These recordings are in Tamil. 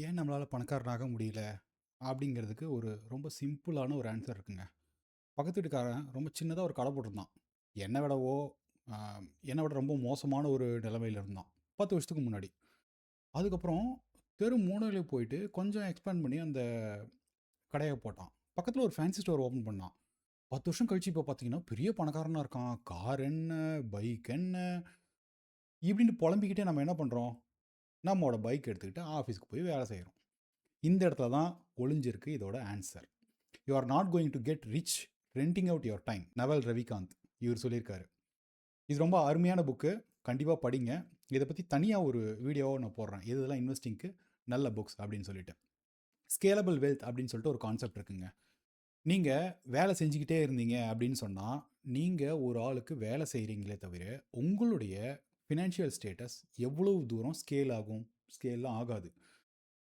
ஏன் நம்மளால் பணக்காரனாக முடியல அப்படிங்கிறதுக்கு ஒரு ரொம்ப சிம்பிளான ஒரு ஆன்சர் இருக்குங்க. பக்கத்து வீட்டுக்காரன் ரொம்ப சின்னதாக ஒரு கடை போட்டிருந்தான். என்னை விடவோ என்னை விட ரொம்ப மோசமான ஒரு நிலைமையில் இருந்தான் 10 வருஷத்துக்கு முன்னாடி. அதுக்கப்புறம் தெரு மூலையில் போயிட்டு கொஞ்சம் எக்ஸ்பேண்ட் பண்ணி அந்த கடையை போட்டான். பக்கத்தில் ஒரு ஃபேன்சி ஸ்டோர் ஓப்பன் பண்ணான். 10 வருஷம் கழிச்சு இப்போ பார்த்தீங்கன்னா பெரிய பணக்காரனாக இருக்கான். கார் என்ன, பைக் என்ன, இப்படின்னு புலம்பிக்கிட்டே நம்ம என்ன பண்ணுறோம்? நம்மளோட பைக் எடுத்துக்கிட்டு ஆஃபீஸ்க்கு போய் வேலை செய்கிறோம். இந்த இடத்துல தான் ஒளிஞ்சிருக்கு இதோட answer. You are not going to get rich renting out your time. Naval Ravikant இவர் சொல்லியிருக்காரு. இது ரொம்ப அருமையான புக்கு, கண்டிப்பாக படிங்க. இதை பற்றி தனியாக ஒரு வீடியோவை நான் போடுறேன், இதெல்லாம் இன்வெஸ்டிங்க்கு நல்ல புக்ஸ் அப்படின்னு சொல்லிட்டு. ஸ்கேலபிள் வெல்த் அப்படின்னு சொல்லிட்டு ஒரு கான்செப்ட் இருக்குங்க. நீங்கள் வேலை செஞ்சுக்கிட்டே இருந்தீங்க அப்படின்னு சொன்னால், நீங்கள் ஒரு ஆளுக்கு வேலை செய்கிறீங்களே தவிர உங்களுடைய ஃபினான்ஷியல் ஸ்டேட்டஸ் எவ்வளவு தூரம் ஸ்கேல் ஆகும்? ஸ்கேல்லாம் ஆகாது.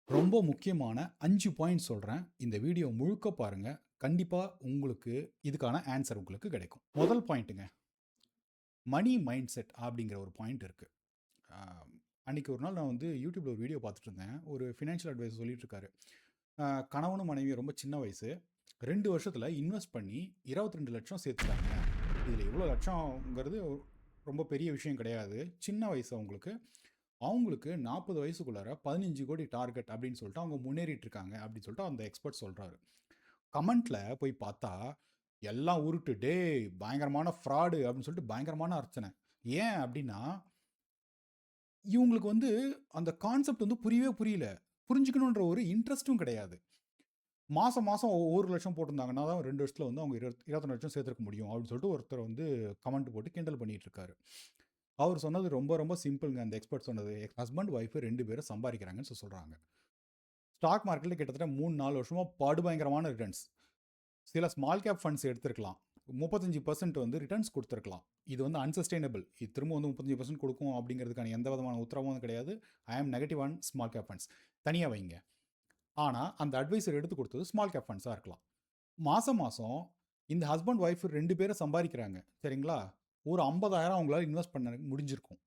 ரொம்ப முக்கியமான 5 பாயிண்ட் சொல்கிறேன். இந்த வீடியோ முழுக்க பாருங்கள். கண்டிப்பாக உங்களுக்கு இதுக்கான ஆன்சர் உங்களுக்கு கிடைக்கும். முதல் பாயிண்ட்டுங்க, மணி மைண்ட் செட் அப்படிங்கிற ஒரு பாயிண்ட் இருக்குது. அன்றைக்கி ஒரு நாள் நான் வந்து யூடியூப்பில் ஒரு வீடியோ பார்த்துட்டு இருந்தேன். ஒரு ஃபினான்ஷியல் அட்வைஸ் சொல்லிட்டு இருக்காரு. கணவனும் மனைவியும் ரொம்ப சின்ன வயசு, 2 வருஷத்தில் இன்வெஸ்ட் பண்ணி 22 லட்சம் சேர்த்துட்டாங்க. இதில் எவ்வளோ லட்சங்கிறது ரொம்ப பெரிய விஷயம் கிடையாது, சின்ன வயசு அவங்களுக்கு. அவங்களுக்கு 40 வயசுக்குள்ளார 15 கோடி டார்கெட் அப்படின்னு சொல்லிட்டு அவங்க முன்னேறிட்டு இருக்காங்க அப்படின்னு சொல்லிட்டு அந்த எக்ஸ்பர்ட் சொல்கிறாரு. கமெண்ட்டில் போய் பார்த்தா எல்லாம் உருட்டு, டே பயங்கரமான ஃப்ராடு அப்படின்னு சொல்லிட்டு பயங்கரமான அர்ச்சனை. ஏன் அப்படின்னா, இவங்களுக்கு வந்து அந்த கான்செப்ட் வந்து புரியவே புரியல. புரிஞ்சுக்கணுன்ற ஒரு இன்ட்ரெஸ்ட்டும் கிடையாது. மாதம் மாதம் 1 லட்சம் போட்டிருந்தாங்கன்னா தான் 2 வருஷத்தில் வந்து அவங்க 22 லட்சம் சேர்த்துருக்க முடியும் அப்படின்னு சொல்லிட்டு ஒருத்தர் வந்து கமெண்ட் போட்டு கிண்டல் பண்ணிட்டு இருக்காரு. அவர் சொன்னது ரொம்ப ரொம்ப சிம்பிளுங்க. அந்த எக்ஸ்பர்ட் சொன்னது, ஹஸ்பண்ட் ஒய்ஃபு 2 பேரும் சம்பாதிக்கிறாங்கன்னு சொல்கிறாங்க. ஸ்டாக் மார்க்கெட்டில் கிட்டத்தட்ட 3-4 வருஷமாக படுபயங்கரமான ரிட்டர்ன்ஸ். சில ஸ்மால் கேப் ஃபண்ட்ஸ் எடுத்துருக்கலாம், 35% வந்து ரிட்டர்ன்ஸ் கொடுத்துருக்கலாம். இது வந்து அன்சஸ்டைனபிள். இது திரும்ப வந்து 35% கொடுக்கும் அப்படிங்கிறதுக்கான எந்த விதமான உத்தரவும் கிடையாது. ஐ ஆம் negative on small cap funds, தனியாக வைங்க. ஆனால் அந்த அட்வைசர் எடுத்து கொடுத்தது ஸ்மால் கேப் ஃபண்ட்ஸாக இருக்கலாம். மாதம் மாதம் இந்த ஹஸ்பண்ட் ஒய்ஃப் 2 பேரும் சம்பாதிக்கிறாங்க, சரிங்களா? ஒரு 50,000 அவங்களால இன்வெஸ்ட் பண்ண முடிஞ்சிருக்கும்,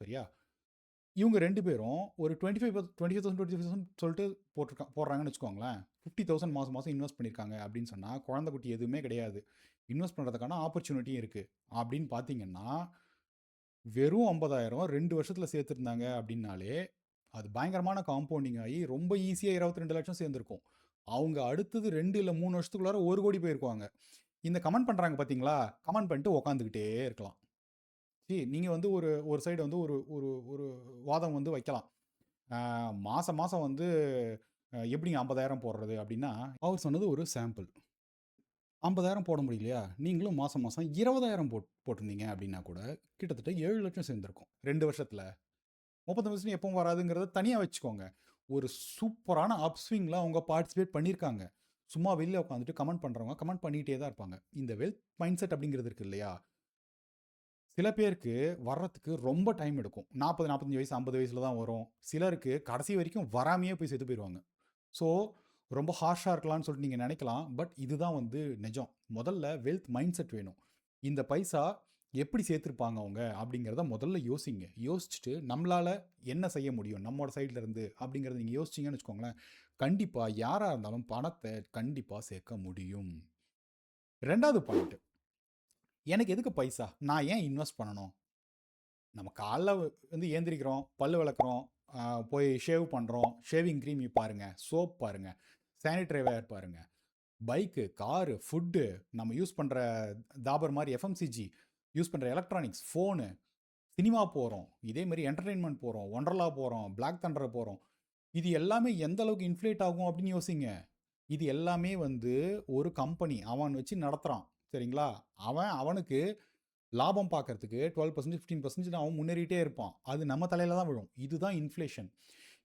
சரியா? இவங்க 2 பேரும் ஒரு 25,000 சொல்லிட்டு போடுறாங்கன்னு வச்சுக்கோங்களேன். 50,000 மாதம் மாதம் இன்வெஸ்ட் பண்ணியிருக்காங்க அப்படின்னு சொன்னால், குழந்தை குட்டி எதுவுமே கிடையாது, இன்வெஸ்ட் பண்ணுறதுக்கான ஆப்பர்ச்சுனிட்டியும் இருக்குது. அப்படின்னு பார்த்தீங்கன்னா, வெறும் 50,000 2 வருஷத்தில் சேர்த்துருந்தாங்க அப்படின்னாலே அது பயங்கரமான காம்பவுண்டிங் ஆகி ரொம்ப ஈஸியாக 22 லட்சம் சேர்ந்துருக்கும். அவங்க அடுத்தது 2 இல்லை 3 வருஷத்துக்குள்ளார 1 கோடி போயிருக்குவாங்க. இந்த கமெண்ட் பண்ணுறாங்க பார்த்தீங்களா, கமெண்ட் பண்ணிட்டு உக்காந்துக்கிட்டே இருக்கலாம். நீங்கள் வந்து ஒரு சைடு வந்து ஒரு ஒரு ஒரு வாதம் வந்து வைக்கலாம். மாதம் மாதம் வந்து எப்படிங்க 50,000 போடுறது அப்படின்னா, அவர் சொன்னது ஒரு சாம்பிள். 50,000 போட முடியலையா, நீங்களும் மாதம் மாதம் 20,000 போட்டிருந்தீங்க அப்படின்னா கூட கிட்டத்தட்ட 7 லட்சம் சேர்ந்துருக்கும் 2 வருஷத்தில். 35% எப்பவும் வராதுங்கிறத தனியாக வச்சுக்கோங்க. ஒரு சூப்பரான அப்ஸ்விங்கில் அவங்க பார்ட்டிசிபேட் பண்ணியிருக்காங்க. சும்மா வெளியில் உட்காந்துட்டு கமெண்ட் பண்ணுறவங்க கமெண்ட் பண்ணிகிட்டே தான் இருப்பாங்க. இந்த வெல்த் மைண்ட் செட் அப்படிங்கிறது இருக்குது இல்லையா, சில பேருக்கு வர்றதுக்கு ரொம்ப டைம் எடுக்கும். 40, 45 வயசு, 50 வயசில் தான் வரும். சிலருக்கு கடைசி வரைக்கும் வராமையே போய் செத்து போயிடுவாங்க. ஸோ ரொம்ப ஹார்ஷாக இருக்கலாம்னு சொல்லிட்டு நீங்கள் நினைக்கலாம். பட் இதுதான் வந்து நிஜம். முதல்ல வெல்த் மைண்ட் செட் வேணும். இந்த பைசா எப்படி சேர்த்துருப்பாங்க அவங்க அப்படிங்கிறத முதல்ல யோசிங்க. யோசிச்சுட்டு நம்மளால் என்ன செய்ய முடியும் நம்மளோட சைடில் இருந்து அப்படிங்கிறத நீங்கள் யோசிச்சிங்கன்னு வச்சுக்கோங்களேன், கண்டிப்பாக யாராக இருந்தாலும் பணத்தை கண்டிப்பாக சேர்க்க முடியும். 2வது பாயிண்ட், எனக்கு எதுக்கு பைசா, நான் ஏன் இன்வெஸ்ட் பண்ணணும்? நம்ம காலைல வந்து ஏந்திரிக்கிறோம், பல் விளக்குறோம், போய் ஷேவ் பண்ணுறோம். ஷேவிங் க்ரீம் பாருங்கள், சோப் பாருங்கள், சானிட்டரி வேர் பாருங்கள், பைக்கு, காரு, ஃபுட்டு, நம்ம யூஸ் பண்ணுற தாபர் மாதிரி எஃப்எம்சிஜி, யூஸ் பண்ணுற எலக்ட்ரானிக்ஸ், ஃபோனு, சினிமா போகிறோம், இதே மாதிரி என்டர்டெயின்மெண்ட் போகிறோம், ஒண்டர்லா போகிறோம், பிளாக் தண்டர் போகிறோம். இது எல்லாமே எந்த அளவுக்கு இன்ஃப்ளேட் ஆகும் அப்படின்னு யோசிங்க. இது எல்லாமே வந்து ஒரு கம்பெனி அவன் வச்சு நடத்துகிறான், சரிங்களா? அவனுக்கு லாபம் பார்க்கறதுக்கு 12%, 15% அவன் முன்னேறிட்டே இருப்பான். அது நம்ம தலையில் தான் விழும். இதுதான் இன்ஃப்ளேஷன்.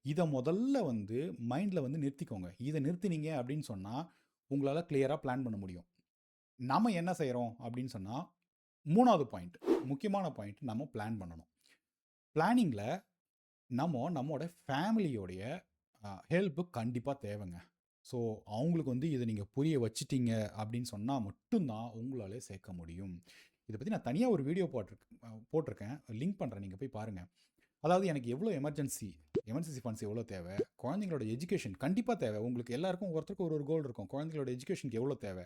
இதை முதல்ல வந்து மைண்டில் வந்து நிறுத்திக்கோங்க. இதை நிறுத்தினீங்க அப்படின்னு சொன்னால் உங்களால் கிளியராக பிளான் பண்ண முடியும். நம்ம என்ன செய்கிறோம் அப்படின்னு சொன்னால், 3வது பாயிண்ட், முக்கியமான பாயிண்ட், நம்ம பிளான் பண்ணணும். பிளானிங்கில் நம்மோட ஃபேமிலியோடைய ஹெல்ப்பு கண்டிப்பாக தேவைங்க. ஸோ அவங்களுக்கு வந்து இதை நீங்கள் புரிய வச்சிட்டீங்க அப்படின்னு சொன்னால் மட்டும்தான் உங்களாலே சேர்க்க முடியும். இதை பற்றி நான் தனியாக ஒரு வீடியோ போட்டிருக்கேன், லிங்க் பண்ணுறேன், நீங்கள் போய் பாருங்கள். அதாவது எனக்கு எவ்வளோ எமர்ஜென்சி ஃபண்ட்ஸ் எவ்வளோ தேவை, குழந்தைங்களோட எஜுகேஷன் கண்டிப்பாக தேவை. உங்களுக்கு எல்லாருக்கும் ஒருத்தருக்கு ஒரு கோல் இருக்கும். குழந்தைங்களோட எஜுகேஷனுக்கு எவ்வளோ தேவை.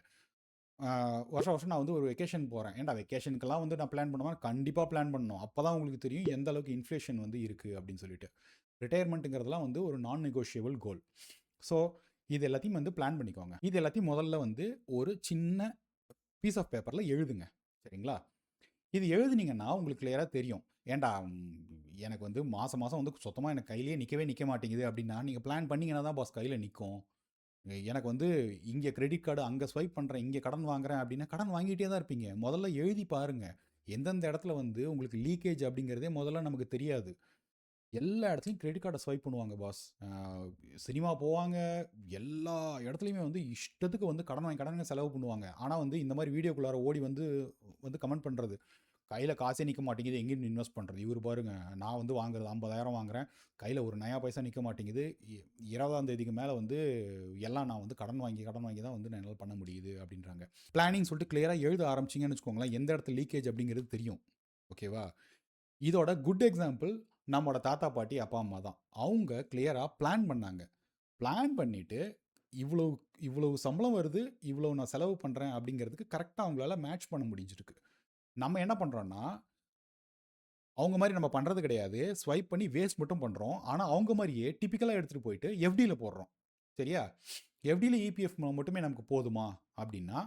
வருஷம் வருஷம் நான் வந்து ஒரு வெக்கேஷன் போகிறேன். ஏன்டா வெக்கேஷனுக்கெல்லாம் வந்து நான் பிளான் பண்ணுவேன், கண்டிப்பாக பிளான் பண்ணணும். அப்போ தான் உங்களுக்கு தெரியும் எந்த அளவுக்கு இன்ஃப்ளேஷன் வந்து இருக்குது அப்படின்னு சொல்லிட்டு. ரிட்டையர்மெண்ட்டுங்கிறதுலாம் வந்து ஒரு நான் நெகோஷியபிள் கோல். ஸோ இது எல்லாத்தையும் வந்து பிளான் பண்ணிக்கோங்க. இது எல்லாத்தையும் முதல்ல வந்து ஒரு சின்ன பீஸ் ஆஃப் பேப்பரில் எழுதுங்க. சரிங்களா? இது எழுதுனீங்கன்னா உங்களுக்கு கிளியராக தெரியும். ஏன்டா எனக்கு வந்து மாதம் மாதம் வந்து சுத்தமாக எனக்கு கையிலேயே நிற்க மாட்டேங்குது அப்படின்னா, நீங்கள் பிளான் பண்ணிங்கன்னா தான் பாஸ் கையில் நிற்கும். எனக்கு வந்து இங்கே கிரெடிட் கார்டு அங்கே ஸ்வைப் பண்ணுறேன், இங்கே கடன் வாங்குறேன் அப்படின்னா கடன் வாங்கிட்டே தான் இருப்பீங்க. முதல்ல எழுதி பாருங்கள். எந்தெந்த இடத்துல வந்து உங்களுக்கு லீக்கேஜ் அப்படிங்கிறதே முதல்ல நமக்கு தெரியாது. எல்லா இடத்துலையும் கிரெடிட் கார்டை ஸ்வைப் பண்ணுவாங்க பாஸ். சினிமா போவாங்க, எல்லா இடத்துலையுமே வந்து இஷ்டத்துக்கு வந்து கடன் வாங்கி செலவு பண்ணுவாங்க. ஆனால் வந்து இந்த மாதிரி வீடியோக்குள்ளார ஓடி வந்து கமெண்ட் பண்ணுறது, கையில் காசே நிற்க மாட்டேங்குது, எங்கேயும் இன்வெஸ்ட் பண்ணுறது. இவர் பாருங்க, நான் வந்து வாங்குறது 50,000 வாங்குறேன், கையில் ஒரு நயா பைசா நிற்க மாட்டேங்குது, 20ஆம் தேதிக்கு மேலே வந்து எல்லாம் நான் வந்து கடன் வாங்கி தான் வந்து நான் என்னால் பண்ண முடியுது அப்படின்றாங்க. பிளானிங் சொல்லிட்டு கிளியராக எழுத ஆரம்பிச்சிங்கன்னு வச்சுக்கோங்களேன், எந்த இடத்துல லீக்கேஜ் அப்படிங்கிறது தெரியும். ஓகேவா? இதோட குட் எக்ஸாம்பிள் நம்மளோட தாத்தா பாட்டி அப்பா அம்மா தான். அவங்க கிளியராக பிளான் பண்ணாங்க. பிளான் பண்ணிவிட்டு இவ்வளவு சம்பளம் வருது, இவ்வளோ நான் செலவு பண்ணுறேன் அப்படிங்கிறதுக்கு கரெக்டாக அவங்களால மேட்ச் பண்ண முடிஞ்சிருக்கு. நம்ம என்ன பண்ணுறோன்னா, அவங்க மாதிரி நம்ம பண்ணுறது கிடையாது, ஸ்வைப் பண்ணி வேஸ்ட் மட்டும் பண்ணுறோம். ஆனால் அவங்க மாதிரியே டிப்பிக்கலாக எடுத்துகிட்டு போயிட்டு எஃப்டியில் போடுறோம். சரியா? எஃப்டியில் இபிஎஃப் மட்டுமே நமக்கு போதுமா அப்படின்னா,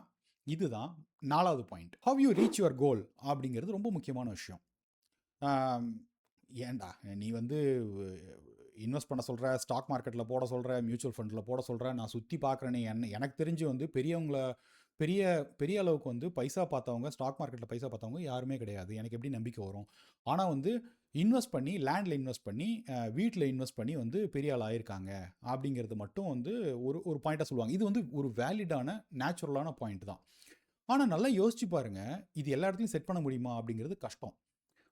இதுதான் 4வது point. How you reach your goal அப்படிங்கிறது ரொம்ப முக்கியமான விஷயம். ஏன்டா நீ வந்து இன்வெஸ்ட் பண்ண சொல்கிற, ஸ்டாக் மார்க்கெட்டில் போட சொல்கிற, மியூச்சுவல் ஃபண்டில் போட சொல்கிற, நான் சுற்றி பார்க்குறேனே. எனக்கு தெரிஞ்சு வந்து பெரிய அளவுக்கு வந்து பைசா பார்த்தவங்க, ஸ்டாக் மார்க்கெட்டில் பைசா பார்த்தவங்க யாருமே கிடையாது. எனக்கு எப்படி நம்பிக்கை வரும்? ஆனால் வந்து இன்வெஸ்ட் பண்ணி, லேண்டில் இன்வெஸ்ட் பண்ணி, வீட்டில் இன்வெஸ்ட் பண்ணி வந்து பெரிய ஆள் ஆயிருக்காங்க அப்படிங்கிறது மட்டும் வந்து ஒரு பாயிண்ட்டாக சொல்லுவாங்க. இது வந்து ஒரு வேலிடான நேச்சுரலான பாயிண்ட் தான். ஆனால் நல்லா யோசிச்சு பாருங்கள், இது எல்லா இடத்துலையும் செட் பண்ண முடியுமா அப்படிங்கிறது கஷ்டம்.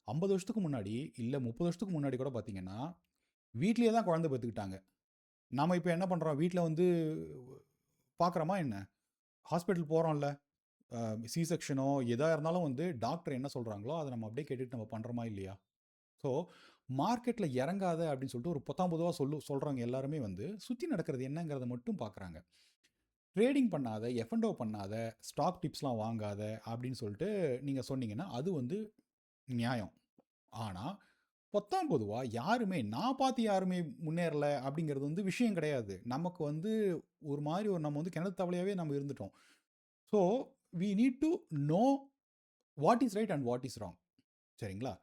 50 வருஷத்துக்கு முன்னாடி, இல்லை 30 வருஷத்துக்கு முன்னாடி கூட பார்த்தீங்கன்னா, வீட்லேயே தான் குழந்தை பெற்றுக்கிட்டாங்க. நாம் இப்போ என்ன பண்ணுறோம், வீட்டில் வந்து பார்க்குறோமா என்ன? ஹாஸ்பிட்டல் போகிறோம்ல, சி செக்ஷனோ எதாக இருந்தாலும் வந்து டாக்டர் என்ன சொல்கிறாங்களோ அதை நம்ம அப்படியே கேட்டுட்டு நம்ம பண்ணுறோமா இல்லையா? ஸோ மார்க்கெட்டில் இறங்காத அப்படின்னு சொல்லிட்டு ஒரு பொதுவாக சொல்கிறவங்க எல்லாருமே வந்து சுற்றி நடக்கிறது என்னங்கிறத மட்டும் பார்க்குறாங்க. ட்ரேடிங் பண்ணாத, எஃப்என்டோ பண்ணாத, ஸ்டாக் டிப்ஸ்லாம் வாங்காத அப்படின்னு சொல்லிட்டு நீங்கள் சொன்னீங்கன்னா அது வந்து நியாயம். ஆனால் பொதுவாக யாருமே நான் பார்த்து யாருமே முன்னேறல அப்படிங்கிறது வந்து விஷயம் கிடையாது. நமக்கு வந்து ஒரு மாதிரி நம்ம வந்து கிணத்து தவளையாகவே நம்ம இருந்துட்டோம். So we need to know what is right and what is wrong. சரிங்களா?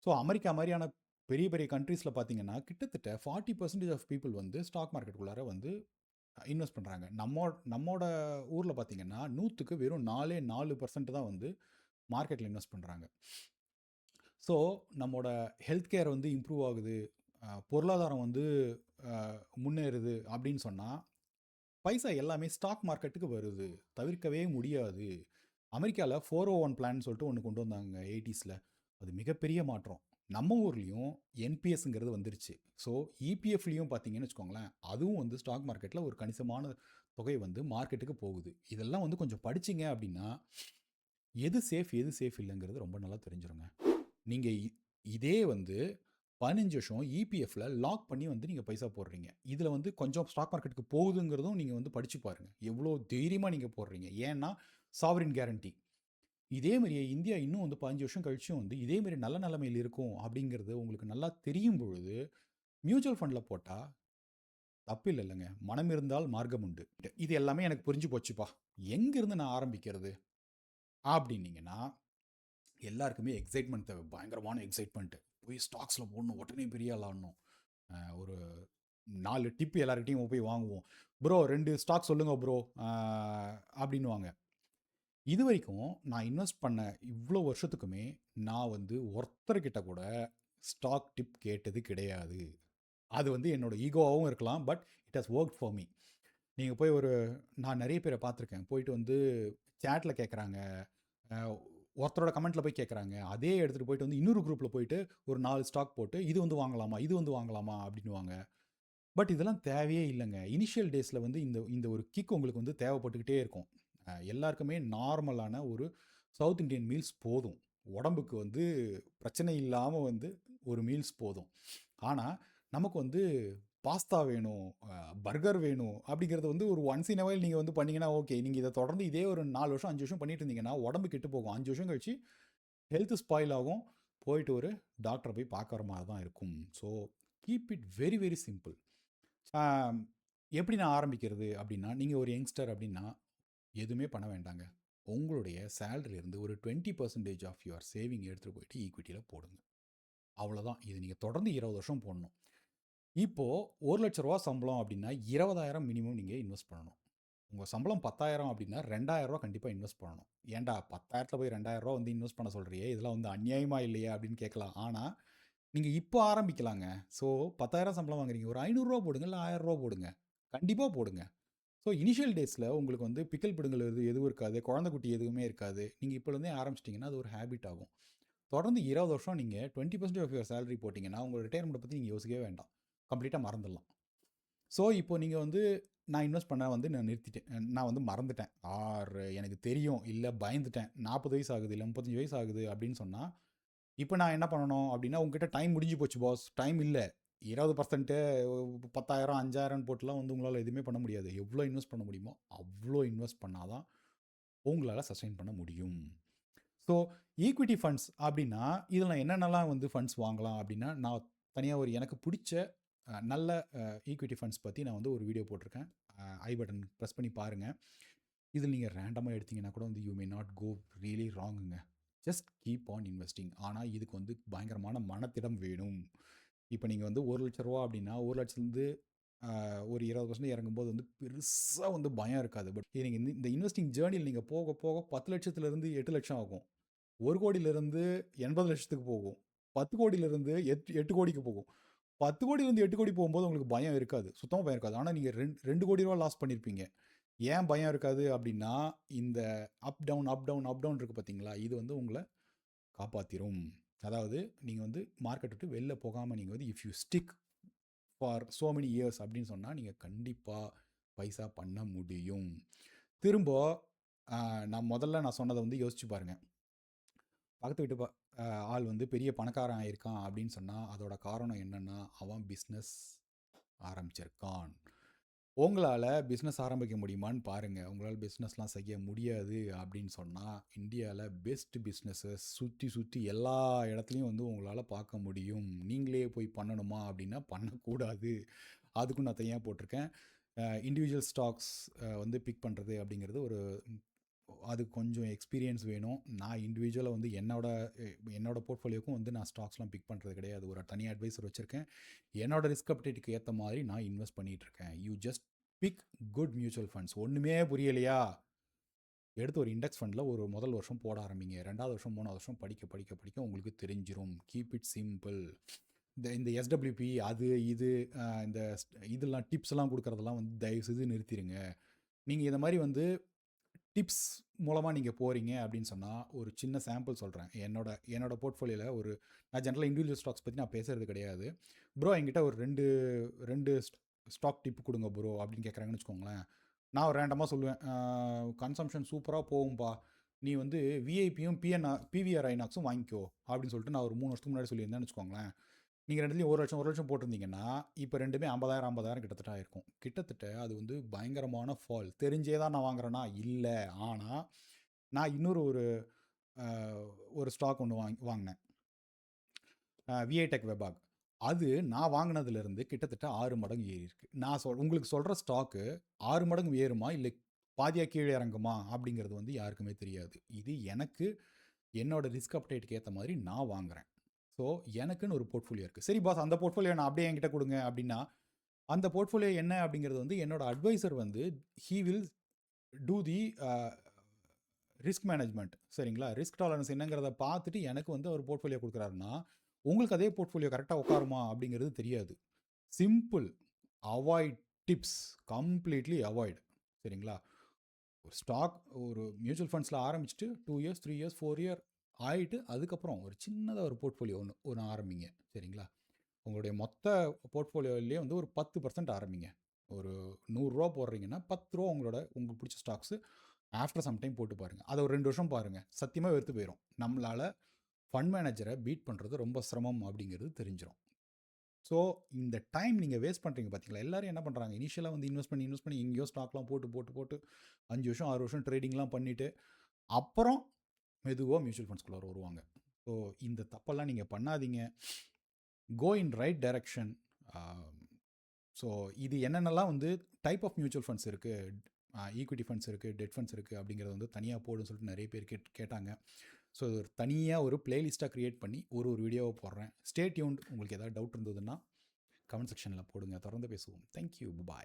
ஸோ அமெரிக்கா மாதிரியான பெரிய பெரிய கண்ட்ரீஸில் பார்த்தீங்கன்னா கிட்டத்தட்ட 40% ஆஃப் பீப்புள் வந்து ஸ்டாக் மார்க்கெட்டுக்குள்ளார வந்து இன்வெஸ்ட் பண்ணுறாங்க. நம்மோட ஊரில் பார்த்தீங்கன்னா 100க்கு வெறும் 4% தான் வந்து மார்க்கெட்டில் இன்வெஸ்ட் பண்ணுறாங்க. ஸோ நம்மோட ஹெல்த் கேர் வந்து இம்ப்ரூவ் ஆகுது, பொருளாதாரம் வந்து முன்னேறுது அப்படின்னு சொன்னால் பைசா எல்லாமே ஸ்டாக் மார்க்கெட்டுக்கு வருது, தவிர்க்கவே முடியாது. அமெரிக்காவில் 401 பிளான் சொல்லிட்டு ஒன்று கொண்டு வந்தாங்க 80ஸில். அது மிகப்பெரிய மாற்றம். நம்ம ஊர்லேயும் என்பிஎஸ்ங்கிறது வந்துருச்சு. ஸோ இபிஎஃப்லேயும் பார்த்தீங்கன்னு வச்சுக்கோங்களேன், அதுவும் வந்து ஸ்டாக் மார்க்கெட்டில் ஒரு கணிசமான தொகை வந்து மார்க்கெட்டுக்கு போகுது. இதெல்லாம் வந்து கொஞ்சம் படிச்சிங்க அப்படின்னா எது சேஃப் இல்லைங்கிறது ரொம்ப நல்லா தெரிஞ்சிருங்க. நீங்கள் இதே வந்து 15 வருஷம் இபிஎஃப்ல லாக் பண்ணி வந்து நீங்கள் பைசா போடுறீங்க. இதில் வந்து கொஞ்சம் ஸ்டாக் மார்க்கெட்டுக்கு போகுதுங்கிறதும் நீங்கள் வந்து படித்து பாருங்கள். எவ்வளோ தைரியமாக நீங்கள் போடுறீங்க. ஏன்னா சாவரின் கேரண்டி. இதே மாதிரியே இந்தியா இன்னும் வந்து 15 வருஷம் கழிச்சும் வந்து இதே மாதிரி நல்ல நிலைமையில் இருக்கும் அப்படிங்கிறது உங்களுக்கு நல்லா தெரியும் பொழுது மியூச்சுவல் ஃபண்டில் போட்டால் தப்பு இல்லைங்க. மனம் இருந்தால் மார்க்கம் உண்டு. இது எல்லாமே எனக்கு புரிஞ்சு போச்சுப்பா, எங்கேருந்து நான் ஆரம்பிக்கிறது அப்படின்னீங்கன்னா, எல்லாருக்குமே எக்ஸைட்மெண்ட் தேவை. பயங்கரமான எக்ஸைட்மெண்ட்டு. போய் ஸ்டாக்ஸில் போடணும், உடனே பெரிய ஆள் ஆடணும். ஒரு 4 டிப்பு எல்லாருக்கிட்டையும் போய் வாங்குவோம். ப்ரோ 2 ஸ்டாக் சொல்லுங்கள் ப்ரோ அப்படின்வாங்க. இது வரைக்கும் நான் இன்வெஸ்ட் பண்ண இவ்வளோ வருஷத்துக்குமே நான் வந்து ஒருத்தர்கிட்ட கூட ஸ்டாக் டிப் கேட்டது கிடையாது. அது வந்து என்னோடய ஈகோவாகவும் இருக்கலாம், but it has work for me. நீங்கள் போய் நான் நிறைய பேரை பார்த்துருக்கேன். போயிட்டு வந்து சேட்டில் கேட்குறாங்க, ஒருத்தரோட கமெண்ட்டில் போய் கேட்குறாங்க. அதே எடுத்துகிட்டு போயிட்டு வந்து இன்னொரு குரூப்பில் போயிட்டு ஒரு 4 ஸ்டாக் போட்டு இது வந்து வாங்கலாமா அப்படின்வாங்க. பட் இதெல்லாம் தேவையே இல்லைங்க. இனிஷியல் டேஸில் வந்து இந்த ஒரு கிக் உங்களுக்கு வந்து தேவைப்பட்டுக்கிட்டே இருக்கும். எல்லாருக்குமே நார்மலான ஒரு சவுத் இண்டியன் மீல்ஸ் போதும். உடம்புக்கு வந்து பிரச்சனை இல்லாமல் வந்து ஒரு மீல்ஸ் போதும். ஆனா, நமக்கு வந்து பாஸ்தா வேணும், பர்கர் வேணும் அப்படிங்கிறது வந்து ஒரு ஒன்ஸ் இன் அ வைல் நீங்க வந்து பண்ணீங்கன்னா ஓகே. நீங்க இத தொடர்ந்து இதே ஒரு 4 வருஷம், 5 வருஷம் பண்ணிட்டு இருந்தீங்கன்னா, உடம்பு கெட்டு போகும். 5 வருஷம் கழிச்சு ஹெல்த் ஸ்பாயில் ஆகும். போயிட்டு ஒரு டாக்டர போய் பார்க்குற மாரி தான் இருக்கும். So, keep it very, very simple. ஆ எப்படி நான் ஆரம்பிக்கிறது அப்படின்னா, நீங்க ஒரு யங்ஸ்டர் அப்படின்னா, எதுவுமே பண்ண வேண்டாங்க. உங்களுடைய சேலரியிலிருந்து ஒரு 20% ஆஃப் யுவர் சேவிங் எடுத்துட்டு போயிட்டு ஈக்விட்டியில போடுங்க. அவ்வளோதான். இது நீங்க தொடர்ந்து 20 வருஷம் போடணும். இப்போ ரூ. 1,00,000 சம்பளம் அப்படின்னா, 20,000 மினிமம் நீங்க இன்வெஸ்ட் பண்ணணும். உங்க சம்பளம் 10,000 அப்படின்னா, ரூ. 2,000 கண்டிப்பா இன்வெஸ்ட் பண்ணணும். ஏன்டா 10,000த்துல போய் ரூ. 2,000 வந்து இன்வெஸ்ட் பண்ண சொல்றியே, இதெல்லாம் வந்து அநியாயமா இல்லையா? அப்படின்னு கேட்கலாம். ஆனா, நீங்க இப்போ ஆரம்பிக்கலாங்க. ஸோ 10,000 சம்பளம் வாங்குறீங்க. ஒரு ரூ. 500 போடுங்க, இல்ல ரூ. 1,000 போடுங்க. கண்டிப்பா போடுங்க. ஸோ இனிஷியல் டேஸில் உங்களுக்கு வந்து பிக்கல் பிடுங்கல் எதுவும் இருக்காது, குழந்தை குட்டி எதுவுமே இருக்காது. நீங்கள் இப்போலேருந்தே ஆரம்பிச்சிட்டிங்கன்னா அது ஒரு ஹேபிட் ஆகும். தொடர்ந்து 20 வருஷம் நீங்கள் 20% ஆஃப் யுவர் சேலரி போட்டிங்கன்னா உங்கள் ரிட்டையர்மெண்ட்டை பற்றி நீங்கள் யோசிக்கவே வேண்டாம். கம்ப்ளீட்டாக மறந்துடலாம். ஸோ இப்போ நீங்கள் வந்து நான் இன்வெஸ்ட் பண்ண வந்து நான் நிறுத்திட்டேன், நான் வந்து மறந்துட்டேன், ஆர் எனக்கு தெரியும், இல்லை பயந்துட்டேன், 40 வயசு ஆகுது, இல்லை 35 வயசு ஆகுது அப்படின்னு சொன்னால், இப்போ நான் என்ன பண்ணணும் அப்படின்னா, உங்ககிட்ட டைம் முடிஞ்சு போச்சு பாஸ், டைம் இல்லை. 20% 10,000 5,000 போட்டுலாம் வந்து உங்களால் எதுவுமே பண்ண முடியாது. எவ்வளோ இன்வெஸ்ட் பண்ண முடியுமோ அவ்வளோ இன்வெஸ்ட் பண்ணால் தான் உங்களால் சஸ்டெயின் பண்ண முடியும். ஸோ ஈக்விட்டி ஃபண்ட்ஸ் அப்படின்னா இதில் நான் என்னென்னலாம் வந்து ஃபண்ட்ஸ் வாங்கலாம் அப்படின்னா, நான் தனியாக ஒரு எனக்கு பிடிச்ச நல்ல ஈக்விட்டி ஃபண்ட்ஸ் பற்றி நான் வந்து ஒரு வீடியோ போட்டிருக்கேன். ஐ பட்டன் ப்ரெஸ் பண்ணி பாருங்கள். இதில் நீங்கள் ரேண்டமாக எடுத்தீங்கன்னா கூட வந்து you may not go really ராங்குங்க. Just keep on investing. ஆனால் இதுக்கு வந்து பயங்கரமான மனத்திடம் வேணும். இப்போ நீங்கள் வந்து ரூ. 1,00,000 அப்படின்னா 1,00,000லேருந்து ஒரு 20% இறங்கும்போது வந்து பெருசாக வந்து பயம் இருக்காது. பட் நீங்கள் இந்த இன்வெஸ்டிங் ஜேர்னியில் நீங்கள் போக போக 10 லட்சத்துலேருந்து 8 லட்சம் ஆகும். 1 கோடியிலேருந்து 80 லட்சத்துக்கு போகும். 10 கோடியிலேருந்து 8 கோடிக்கு போகும். 10 கோடியிலேருந்து 8 கோடி போகும்போது உங்களுக்கு பயம் இருக்காது, சுத்தமாக பயம் இருக்காது. ஆனால் நீங்கள் 2 கோடி ரூபா லாஸ் பண்ணியிருப்பீங்க. ஏன் பயம் இருக்காது அப்படின்னா, இந்த up down up down up down இருக்குது பார்த்தீங்களா, இது வந்து உங்களை காப்பாற்றிடும். அதாவது நீங்கள் வந்து மார்க்கெட் விட்டு வெளில போகாமல் நீங்கள் வந்து if you stick for so many years அப்படின்னு சொன்னால் நீங்கள் கண்டிப்பாக பைசா பண்ண முடியும். திரும்ப நான் சொன்னதை வந்து யோசிச்சு பாருங்கள். பக்கத்து வீட்டு ஆள் வந்து பெரிய பணக்காரன் ஆயிருக்கான் அப்படின்னு சொன்னால் அதோட காரணம் என்னென்னா, அவன் பிஸ்னஸ் ஆரம்பிச்சிருக்கான். உங்களால் பிஸ்னஸ் ஆரம்பிக்க முடியுமான்னு பாருங்கள். உங்களால் பிஸ்னஸ்லாம் செய்ய முடியாது அப்படின்னு சொன்னால், இந்தியாவில் பெஸ்ட் பிஸ்னஸஸ் சுற்றி சுற்றி எல்லா இடத்துலையும் வந்து உங்களால் பார்க்க முடியும். நீங்களே போய் பண்ணணுமா அப்படின்னா பண்ணக்கூடாது. அதுக்கும் நான் தனியாக போட்டிருக்கேன். இண்டிவிஜுவல் ஸ்டாக்ஸ் வந்து பிக் பண்ணுறது அப்படிங்கிறது அது கொஞ்சம் எக்ஸ்பீரியன்ஸ் வேணும். நான் இண்டிவிஜுவலாக வந்து என்னோட போர்ட்ஃபோலியோக்கும் வந்து நான் ஸ்டாக்ஸ்லாம் பிக் பண்ணுறது கிடையாது. ஒரு தனி அட்வைசர் வச்சுருக்கேன். என்னோட ரிஸ்க் அப்டேட்டுக்கு ஏற்ற மாதிரி நான் இன்வெஸ்ட் பண்ணிகிட்ருக்கேன். You just pick good mutual funds. ஒன்றுமே புரியலையா, எடுத்து ஒரு இண்டெக்ஸ் ஃபண்டில் ஒரு முதல் வருஷம் போட ஆரம்பிங்க. 2வது வருஷம் 3வது வருஷம் படிக்க படிக்க படிக்க உங்களுக்கு தெரிஞ்சிடும். Keep it simple. இந்த எஸ்டபிள்யூபி அது இது இந்த இதெல்லாம் டிப்ஸ்லாம் கொடுக்குறதெல்லாம் வந்து தயவுசெய்து நிறுத்திடுங்க. நீங்கள் இந்த மாதிரி வந்து டிப்ஸ் மூலமாக நீங்கள் போகிறீங்க அப்படின்னு சொன்னால், ஒரு சின்ன சாம்பிள் சொல்கிறேன். என்னோட போர்ட்ஃபோலியோவில் நான் ஜென்ரலாக இண்டிவிஜுவல் ஸ்டாக்ஸ் பற்றி நான் பேசுகிறது கிடையாது. ப்ரோ என்கிட்ட ஒரு ரெண்டு ஸ்டாக் டிப் கொடுங்க ப்ரோ அப்படின்னு கேட்குறாங்கன்னு வச்சுக்கோங்களேன். நான் ஒரு ரேண்டமாக சொல்லுவேன், கன்சம்ஷன் சூப்பராக போகும்பா, நீ வந்து விஐபியும் பிவிஆர் ஐநாக்ஸும் வாங்கிக்கோ அப்படின்னு சொல்லிட்டு நான் ஒரு 3 வருஷத்துக்கு முன்னாடி சொல்லியிருந்தேன்னு வச்சுக்கோங்களேன். நீங்கள் ரெண்டுலேயும் 1 லட்சம் போட்டிருந்தீங்கன்னா இப்போ ரெண்டுமே 50,000 கிட்டத்தட்ட ஆயிருக்கும். கிட்டத்தட்ட அது வந்து பயங்கரமான ஃபால். தெரிஞ்சே தான் நான் வாங்குறேன்னா இல்லை. ஆனால் நான் இன்னொரு ஒரு ஸ்டாக் ஒன்று வாங்கினேன், விஐ டெக் வெபாக். அது நான் வாங்கினதுலேருந்து கிட்டத்தட்ட 6 மடங்கு ஏறி இருக்கு. நான் உங்களுக்கு சொல்கிற ஸ்டாக்கு 6 மடங்கு ஏறுமா இல்லை பாதியாக கீழே இறங்குமா அப்படிங்கிறது வந்து யாருக்குமே தெரியாது. இது எனக்கு என்னோட ரிஸ்க் அப்டேட்டுக்கு ஏற்ற மாதிரி நான் வாங்குகிறேன். ஸோ எனக்குன்னு ஒரு போர்ட்ஃபோலியோ இருக்குது. சரி பாஸ், அந்த போர்ட்ஃபோலியோ நான் அப்படியே என்கிட்ட கொடுங்க அப்படின்னா, அந்த போர்ட்ஃபோலியோ என்ன அப்படிங்கிறது வந்து என்னோட அட்வைசர் வந்து he will do the risk management. சரிங்களா? ரிஸ்க் டாலரன்ஸ் என்னங்கிறத பார்த்துட்டு எனக்கு வந்து ஒரு போர்ட்ஃபோலியோ கொடுக்குறாருன்னா, உங்களுக்கு அதே போர்ட்ஃபோலியோ கரெக்டாக உட்காருமா அப்படிங்கிறது தெரியாது. Simple. Avoid tips. Completely avoid. சரிங்களா? ஒரு ஸ்டாக் ஒரு மியூச்சுவல் ஃபண்ட்ஸில் ஆரம்பிச்சுட்டு 2 இயர்ஸ் 3 இயர்ஸ் 4 இயர் ஆகிட்டு அதுக்கப்புறம் ஒரு சின்னதாக ஒரு போர்ட்ஃபோலியோ ஒன்று ஆரம்பிங்க. சரிங்களா? உங்களுடைய மொத்த போர்ட்ஃபோலியோலேயே வந்து ஒரு 10% ஆரம்பிங்க. ஒரு 100 ரூபா போடுறீங்கன்னா 10 ரூபா உங்களுக்கு பிடிச்ச ஸ்டாக்ஸு ஆஃப்டர் சம் டைம் போட்டு பாருங்கள். அதை ஒரு 2 வருஷம் பாருங்கள். சத்தியமாக வெறுத்து போயிடும். நம்மளால் ஃபண்ட் மேனேஜரை பீட் பண்ணுறது ரொம்ப சிரமம் அப்படிங்கிறது தெரிஞ்சிடும். ஸோ இந்த டைம் நீங்கள் வேஸ்ட் பண்ணுறீங்க பார்த்தீங்களா? எல்லாரும் என்ன பண்ணுறாங்க, இனிஷியலாக வந்து இன்வெஸ்ட் பண்ணி எங்கேயோ ஸ்டாக்லாம் போட்டு 5 வருஷம் 6 வருஷம் ட்ரேடிங்லாம் பண்ணிவிட்டு அப்புறம் மெதுவாக மியூச்சுவல் ஃபண்ட்ஸ்குள்ளே வருவாங்க. ஸோ இந்த தப்பெல்லாம் நீங்கள் பண்ணாதீங்க. கோ இன் ரைட் டைரக்ஷன். ஸோ இது என்னென்னலாம் வந்து டைப் ஆஃப் மியூச்சுவல் ஃபண்ட்ஸ் இருக்குது, ஈக்விட்டி ஃபண்ட்ஸ் இருக்குது, டெட் ஃபண்ட்ஸ் இருக்குது அப்படிங்கிறத வந்து தனியாக போடுன்னு சொல்லிட்டு நிறைய பேர் கேட்டாங்க. ஸோ இது ஒரு தனியாக ஒரு பிளேலிஸ்ட்டாக க்ரியேட் பண்ணி ஒரு வீடியோவை போடுறேன். Stay tuned. உங்களுக்கு ஏதாவது டவுட் இருந்ததுன்னா கமெண்ட் செக்ஷனில் போடுங்க. தொடர்ந்து பேசுவோம். தேங்க்யூ. பாய்.